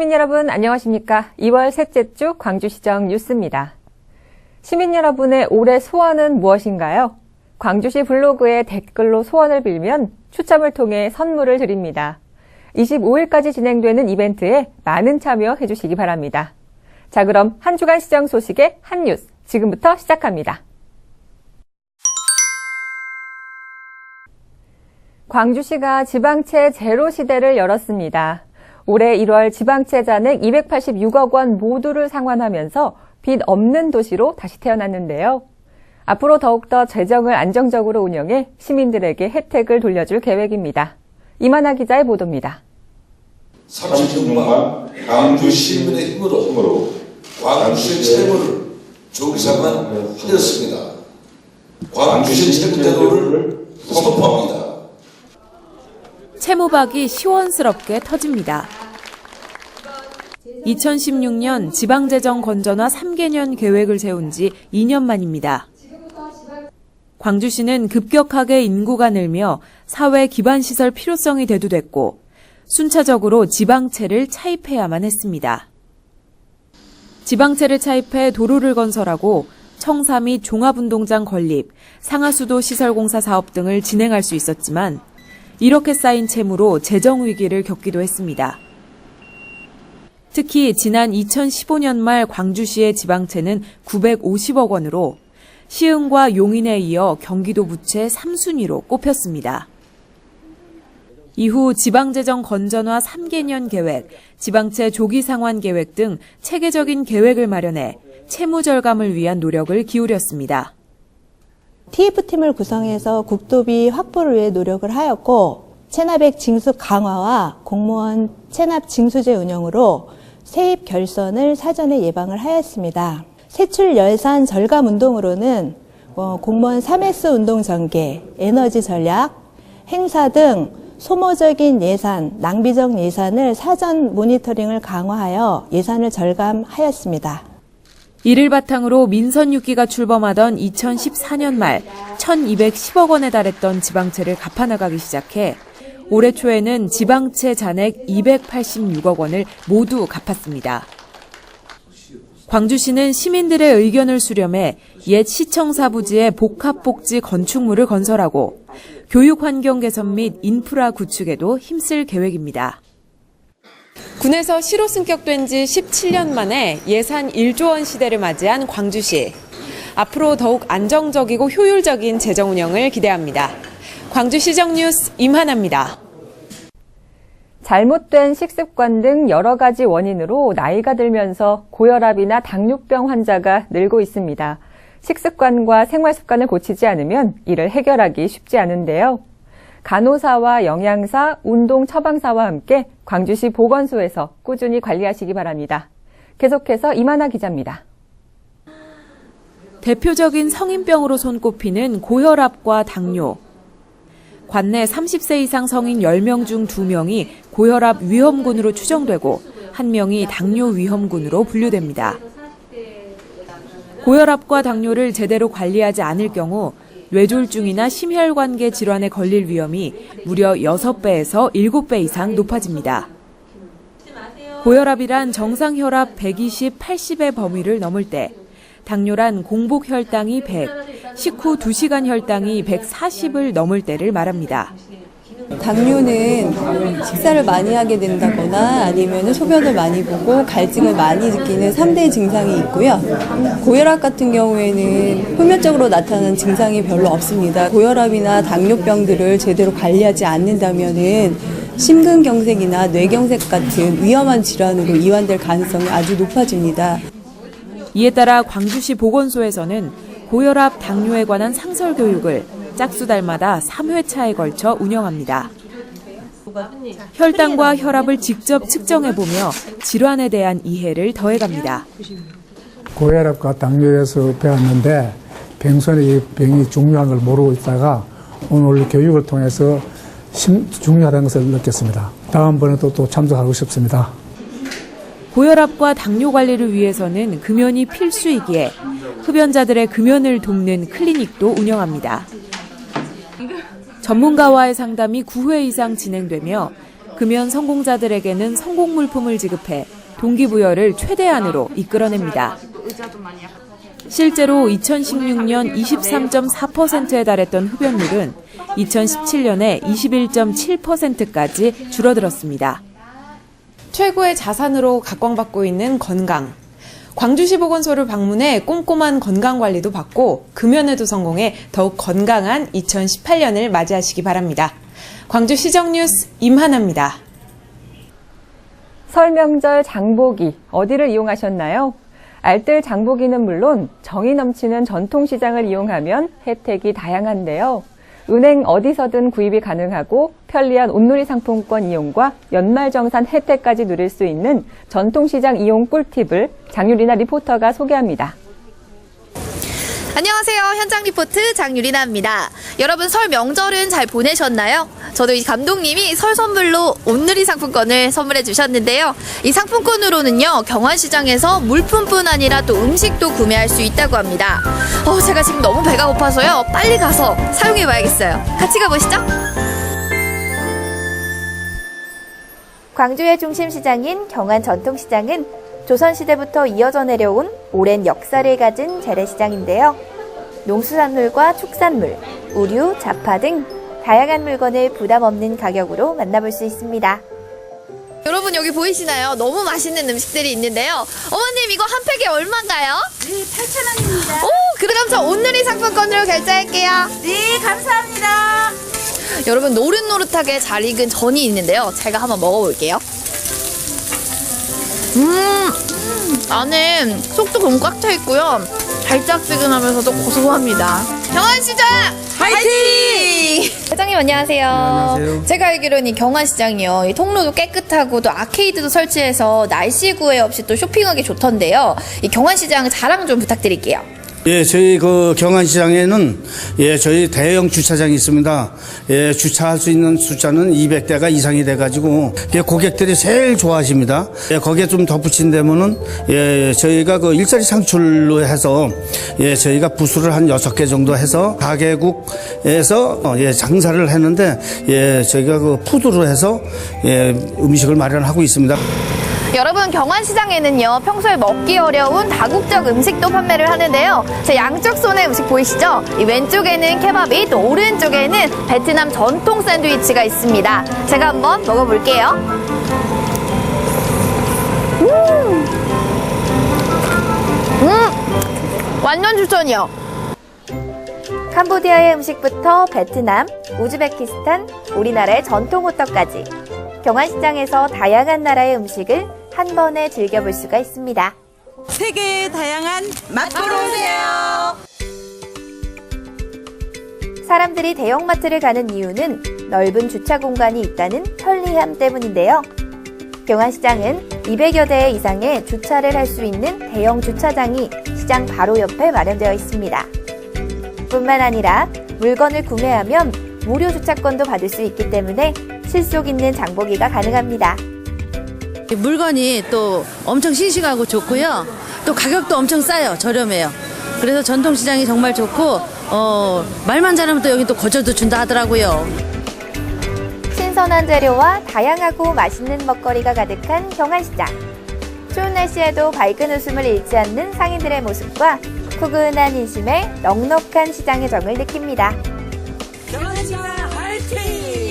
시민 여러분 안녕하십니까? 2월 셋째 주 광주시정 뉴스입니다. 시민 여러분의 올해 소원은 무엇인가요? 광주시 블로그에 댓글로 소원을 빌면 추첨을 통해 선물을 드립니다. 25일까지 진행되는 이벤트에 많은 참여해 주시기 바랍니다. 자, 그럼 한 주간 시정 소식의 한 뉴스 지금부터 시작합니다. 광주시가 지방채 제로 시대를 열었습니다. 올해 1월 지방채 잔액 286억 원 모두를 상환하면서 빚 없는 도시로 다시 태어났는데요. 앞으로 더욱더 재정을 안정적으로 운영해 시민들에게 혜택을 돌려줄 계획입니다. 이만하 기자의 보도입니다. 30년간 광주 시민의 힘으로 광주시 채무를 종상화하였습니다. 광주시 채무 제도를 선포합니다. 채무박이 시원스럽게 터집니다. 2016년 지방재정 건전화 3개년 계획을 세운 지 2년 만입니다. 광주시는 급격하게 인구가 늘며 사회 기반시설 필요성이 대두됐고 순차적으로 지방채를 차입해야만 했습니다. 지방채를 차입해 도로를 건설하고 청사 및 종합운동장 건립, 상하수도 시설공사 사업 등을 진행할 수 있었지만 이렇게 쌓인 채무로 재정 위기를 겪기도 했습니다. 특히 지난 2015년 말 광주시의 지방채는 950억 원으로 시흥과 용인에 이어 경기도 부채 3순위로 꼽혔습니다. 이후 지방재정 건전화 3개년 계획, 지방채 조기 상환 계획 등 체계적인 계획을 마련해 채무 절감을 위한 노력을 기울였습니다. TF팀을 구성해서 국도비 확보를 위해 노력을 하였고 체납액 징수 강화와 공무원 체납 징수제 운영으로 세입 결선을 사전에 예방을 하였습니다. 세출 예산 절감 운동으로는 공무원 3S 운동 전개, 에너지 전략, 행사 등 소모적인 예산, 낭비적 예산을 사전 모니터링을 강화하여 예산을 절감하였습니다. 이를 바탕으로 민선 6기가 출범하던 2014년 말 1,210억 원에 달했던 지방채를 갚아나가기 시작해 올해 초에는 지방채 잔액 286억 원을 모두 갚았습니다. 광주시는 시민들의 의견을 수렴해 옛 시청사 부지에 복합복지 건축물을 건설하고 교육 환경 개선 및 인프라 구축에도 힘쓸 계획입니다. 군에서 시로 승격된 지 17년 만에 예산 1조 원 시대를 맞이한 광주시. 앞으로 더욱 안정적이고 효율적인 재정 운영을 기대합니다. 광주시정 뉴스 임하나입니다. 잘못된 식습관 등 여러 가지 원인으로 나이가 들면서 고혈압이나 당뇨병 환자가 늘고 있습니다. 식습관과 생활 습관을 고치지 않으면 이를 해결하기 쉽지 않은데요. 간호사와 영양사, 운동 처방사와 함께 광주시 보건소에서 꾸준히 관리하시기 바랍니다. 계속해서 이만하 기자입니다. 대표적인 성인병으로 손꼽히는 고혈압과 당뇨. 관내 30세 이상 성인 10명 중 2명이 고혈압 위험군으로 추정되고 1명이 당뇨 위험군으로 분류됩니다. 고혈압과 당뇨를 제대로 관리하지 않을 경우 뇌졸중이나 심혈관계 질환에 걸릴 위험이 무려 6배에서 7배 이상 높아집니다. 고혈압이란 정상 혈압 120, 80의 범위를 넘을 때, 당뇨란 공복 혈당이 100, 식후 2시간 혈당이 140을 넘을 때를 말합니다. 당뇨는 식사를 많이 하게 된다거나 아니면 소변을 많이 보고 갈증을 많이 느끼는 3대 증상이 있고요. 고혈압 같은 경우에는 표면적으로 나타나는 증상이 별로 없습니다. 고혈압이나 당뇨병들을 제대로 관리하지 않는다면은 심근경색이나 뇌경색 같은 위험한 질환으로 이완될 가능성이 아주 높아집니다. 이에 따라 광주시 보건소에서는 고혈압, 당뇨에 관한 상설 교육을 짝수달마다 3회차에 걸쳐 운영합니다. 혈당과 혈압을 직접 측정해보며 질환에 대한 이해를 더해갑니다. 고혈압과 당뇨에서 배웠는데 평소에 이 병이 중요한 걸 모르고 있다가 오늘 교육을 통해서 중요하다는 것을 느꼈습니다. 다음번에 또 참석하고 싶습니다. 고혈압과 당뇨 관리를 위해서는 금연이 필수이기에 흡연자들의 금연을 돕는 클리닉도 운영합니다. 전문가와의 상담이 9회 이상 진행되며 금연 성공자들에게는 성공 물품을 지급해 동기부여를 최대한으로 이끌어냅니다. 실제로 2016년 23.4%에 달했던 흡연율은 2017년에 21.7%까지 줄어들었습니다. 최고의 자산으로 각광받고 있는 건강. 광주시 보건소를 방문해 꼼꼼한 건강관리도 받고 금연에도 성공해 더욱 건강한 2018년을 맞이하시기 바랍니다. 광주시정 뉴스 임하나입니다. 설 명절 장보기 어디를 이용하셨나요? 알뜰 장보기는 물론 정이 넘치는 전통시장을 이용하면 혜택이 다양한데요. 은행 어디서든 구입이 가능하고 편리한 온누리 상품권 이용과 연말정산 혜택까지 누릴 수 있는 전통시장 이용 꿀팁을 장유리나 리포터가 소개합니다. 안녕하세요. 현장 리포트 장유리나입니다. 여러분 설 명절은 잘 보내셨나요? 저도 이 감독님이 설 선물로 온누리 상품권을 선물해 주셨는데요. 이 상품권으로는요, 경환시장에서 물품뿐 아니라 또 음식도 구매할 수 있다고 합니다. 제가 지금 너무 배가 고파서요. 빨리 가서 사용해 봐야겠어요. 같이 가보시죠. 광주의 중심시장인 경환 전통시장은 조선시대부터 이어져 내려온 오랜 역사를 가진 재래시장인데요. 농수산물과 축산물, 우류, 잡화 등 다양한 물건을 부담 없는 가격으로 만나볼 수 있습니다. 여러분 여기 보이시나요? 너무 맛있는 음식들이 있는데요. 어머님 이거 한 팩에 얼마인가요? 네, 8,000원입니다. 오, 그럼 저 온누리 상품권으로 결제할게요. 네, 감사합니다. 여러분 노릇노릇하게 잘 익은 전이 있는데요. 제가 한번 먹어볼게요. 안에 속도 너무 꽉 차 있고요. 달짝지근하면서도 고소합니다. 경환시장 화이팅! 회장님 안녕하세요. 안녕하세요. 제가 알기로는 이 경환시장이요, 이 통로도 깨끗하고 또 아케이드도 설치해서 날씨 구애 없이 또 쇼핑하기 좋던데요. 이 경환시장 자랑 좀 부탁드릴게요. 예, 저희 경환시장에는 저희 대형 주차장이 있습니다. 주차할 수 있는 숫자는 200대가 이상이 돼가지고 고객들이 제일 좋아하십니다. 거기에 좀 덧붙인 데면은 저희가 일자리 창출로 해서 저희가 부스를 한 6개 정도 해서 가게국에서 장사를 했는데 저희가 푸드로 해서 음식을 마련하고 있습니다. 여러분 경환시장에는요, 평소에 먹기 어려운 다국적 음식도 판매를 하는데요. 제 양쪽 손에 음식 보이시죠? 이 왼쪽에는 케밥이, 또 오른쪽에는 베트남 전통 샌드위치가 있습니다. 제가 한번 먹어볼게요. 완전 추천이요. 캄보디아의 음식부터 베트남, 우즈베키스탄, 우리나라의 전통 호떡까지 경환시장에서 다양한 나라의 음식을 한 번에 즐겨볼 수가 있습니다. 세계의 다양한 맛보러 오세요. 사람들이 대형마트를 가는 이유는 넓은 주차 공간이 있다는 편리함 때문인데요. 경환시장은 200여 대 이상의 주차를 할 수 있는 대형 주차장이 시장 바로 옆에 마련되어 있습니다. 뿐만 아니라 물건을 구매하면 무료 주차권도 받을 수 있기 때문에 실속 있는 장보기가 가능합니다. 물건이 또 엄청 싱싱하고 좋고요. 또 가격도 엄청 싸요. 저렴해요. 그래서 전통시장이 정말 좋고 말만 잘하면 또 여기 또 거절도 준다 하더라고요. 신선한 재료와 다양하고 맛있는 먹거리가 가득한 경환시장. 추운 날씨에도 밝은 웃음을 잃지 않는 상인들의 모습과 푸근한 인심에 넉넉한 시장의 정을 느낍니다. 경환시장 화이팅!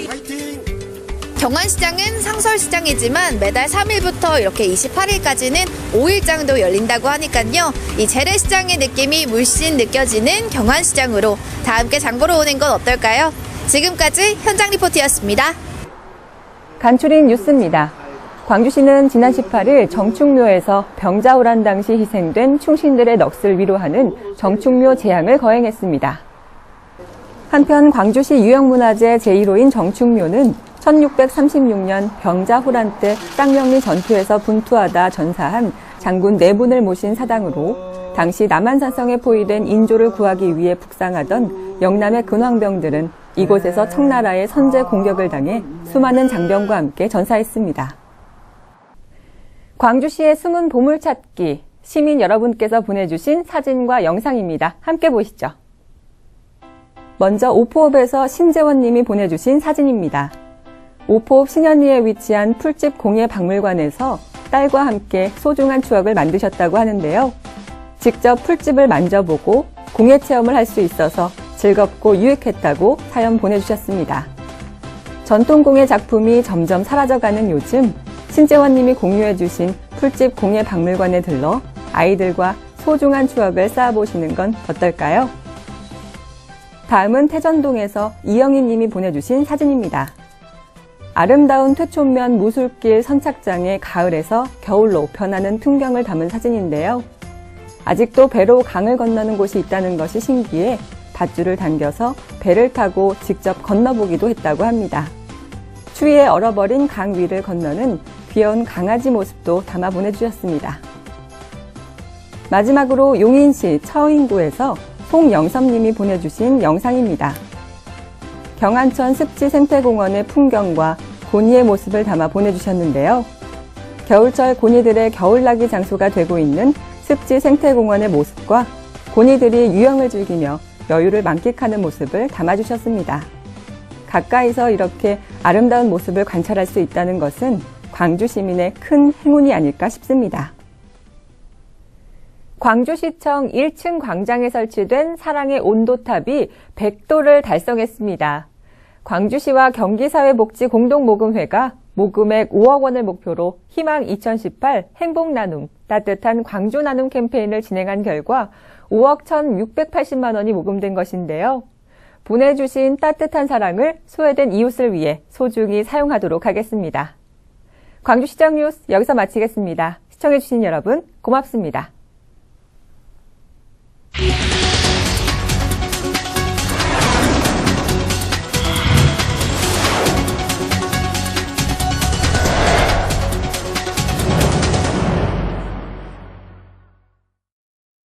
경환시장은 상설시장이지만 매달 3일부터 이렇게 28일까지는 5일장도 열린다고 하니까요. 이 재래시장의 느낌이 물씬 느껴지는 경환시장으로 다 함께 장보러 오는 건 어떨까요? 지금까지 현장 리포트였습니다. 간추린 뉴스입니다. 광주시는 지난 18일 정충묘에서 병자호란 당시 희생된 충신들의 넋을 위로하는 정충묘 제향을 거행했습니다. 한편 광주시 유형문화재 제1호인 정충묘는 1636년 병자호란 때 쌍명리 전투에서 분투하다 전사한 장군 4분을 모신 사당으로 당시 남한산성에 포위된 인조를 구하기 위해 북상하던 영남의 근황병들은 이곳에서 청나라의 선제 공격을 당해 수많은 장병과 함께 전사했습니다. 광주시의 숨은 보물찾기, 시민 여러분께서 보내주신 사진과 영상입니다. 함께 보시죠. 먼저 오포읍에서 신재원 님이 보내주신 사진입니다. 오포읍 신현리에 위치한 풀집 공예박물관에서 딸과 함께 소중한 추억을 만드셨다고 하는데요. 직접 풀집을 만져보고 공예 체험을 할 수 있어서 즐겁고 유익했다고 사연 보내주셨습니다. 전통공예 작품이 점점 사라져가는 요즘 신재원 님이 공유해주신 풀집 공예박물관에 들러 아이들과 소중한 추억을 쌓아보시는 건 어떨까요? 다음은 태전동에서 이영희 님이 보내주신 사진입니다. 아름다운 퇴촌면 무술길 선착장의 가을에서 겨울로 변하는 풍경을 담은 사진인데요. 아직도 배로 강을 건너는 곳이 있다는 것이 신기해 밧줄을 당겨서 배를 타고 직접 건너보기도 했다고 합니다. 추위에 얼어버린 강 위를 건너는 귀여운 강아지 모습도 담아 보내주셨습니다. 마지막으로 용인시 처인구에서 송영섭님이 보내주신 영상입니다. 경안천 습지생태공원의 풍경과 고니의 모습을 담아 보내주셨는데요. 겨울철 고니들의 겨울나기 장소가 되고 있는 습지생태공원의 모습과 고니들이 유영을 즐기며 여유를 만끽하는 모습을 담아주셨습니다. 가까이서 이렇게 아름다운 모습을 관찰할 수 있다는 것은 광주 시민의 큰 행운이 아닐까 싶습니다. 광주시청 1층 광장에 설치된 사랑의 온도탑이 100도를 달성했습니다. 광주시와 경기사회복지공동모금회가 모금액 5억 원을 목표로 희망 2018 행복나눔 따뜻한 광주나눔 캠페인을 진행한 결과 5억 1,680만 원이 모금된 것인데요. 보내주신 따뜻한 사랑을 소외된 이웃을 위해 소중히 사용하도록 하겠습니다. 광주시청 뉴스 여기서 마치겠습니다. 시청해주신 여러분 고맙습니다.